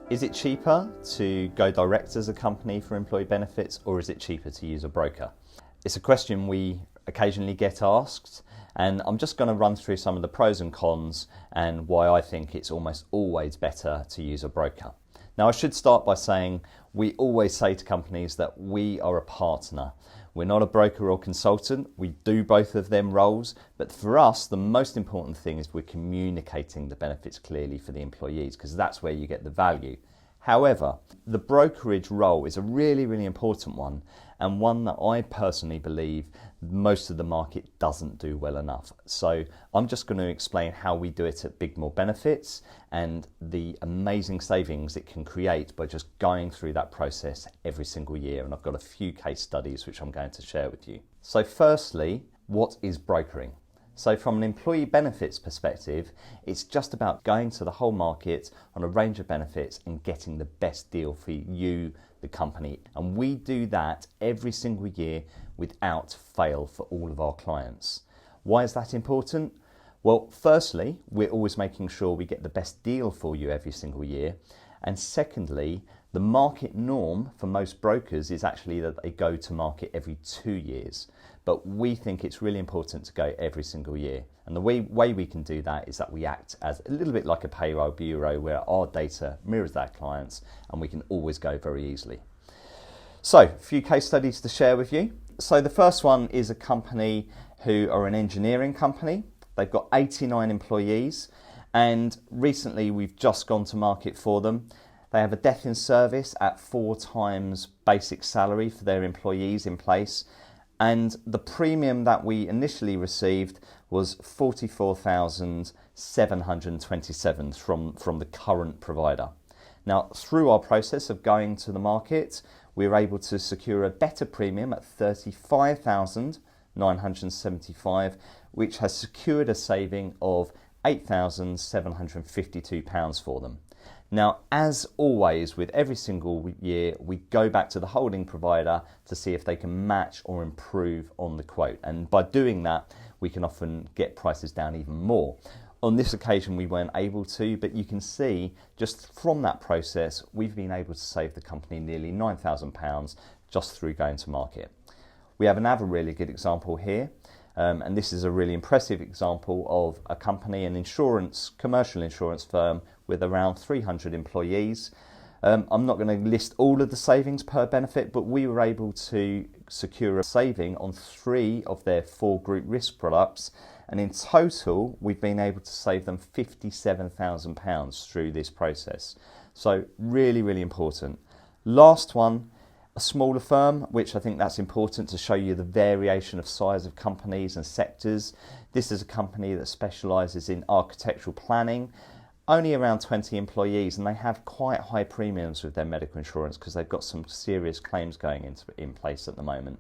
Is it cheaper to go direct as a company for employee benefits, or is it cheaper to use a broker? It's a question we occasionally get asked, and I'm just going to run through some of the pros and cons and why I think it's almost always better to use a broker. Now, I should start by saying we always say to companies that we are a partner. We're not a broker or consultant. We do both of them roles, but for us, the most important thing is we're communicating the benefits clearly for the employees, because that's where you get the value. However, the brokerage role is a really, really important one, and one that I personally believe most of the market doesn't do well enough. So I'm just going to explain how we do it at Big More Benefits and the amazing savings it can create by just going through that process every single year. And I've got a few case studies which I'm going to share with you. So firstly, what is brokering? So from an employee benefits perspective, it's just about going to the whole market on a range of benefits and getting the best deal for you, the company. And we do that every single year without fail for all of our clients. Why is that important? Well, firstly, we're always making sure we get the best deal for you every single year. And secondly, the market norm for most brokers is actually that they go to market every 2 years. But we think it's really important to go every single year. And the way we can do that is that we act as a little bit like a payroll bureau where our data mirrors our clients and we can always go very easily. So, a few case studies to share with you. So the first one is a company who are an engineering company. They've got 89 employees, and recently we've just gone to market for them. They have a death in service at 4 times basic salary for their employees in place. And the premium that we initially received was $44,727 from the current provider. Now, through our process of going to the market, we were able to secure a better premium at $35,975, which has secured a saving of £8,752 for them. Now, as always, with every single year, we go back to the holding provider to see if they can match or improve on the quote. And by doing that, we can often get prices down even more. On this occasion, we weren't able to, but you can see just from that process, we've been able to save the company nearly £9,000 just through going to market. We have another really good example here. And this is a really impressive example of a company, an commercial insurance firm with around 300 employees. I'm not going to list all of the savings per benefit, but we were able to secure a saving on 3 of their 4 group risk products. And in total, we've been able to save them £57,000 through this process. So really, really important. Last one. A smaller firm, which I think that's important to show you the variation of size of companies and sectors. This is a company that specialises in architectural planning, only around 20 employees, and they have quite high premiums with their medical insurance because they've got some serious claims going in place at the moment.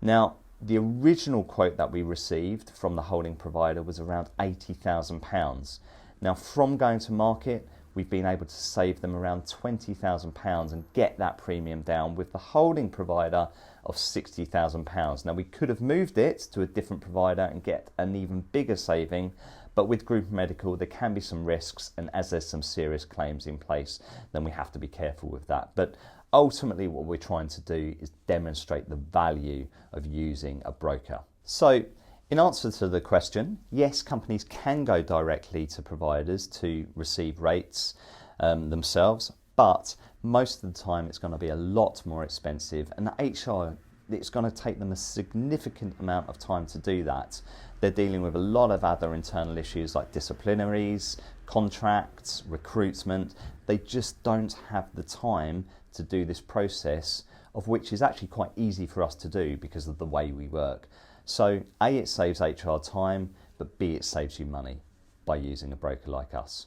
Now, the original quote that we received from the holding provider was around £80,000. Now, from going to market, we've been able to save them around £20,000 and get that premium down with the holding provider of £60,000. Now, we could have moved it to a different provider and get an even bigger saving, but with group medical, there can be some risks, and as there's some serious claims in place, then we have to be careful with that. But ultimately, what we're trying to do is demonstrate the value of using a broker. So, in answer to the question, yes, companies can go directly to providers to receive rates themselves, but most of the time it's going to be a lot more expensive, and HR, it's going to take them a significant amount of time to do that. They're dealing with a lot of other internal issues like disciplinaries, contracts, recruitment. They just don't have the time to do this process, of which is actually quite easy for us to do because of the way we work. So A, it saves HR time, but B, it saves you money by using a broker like us.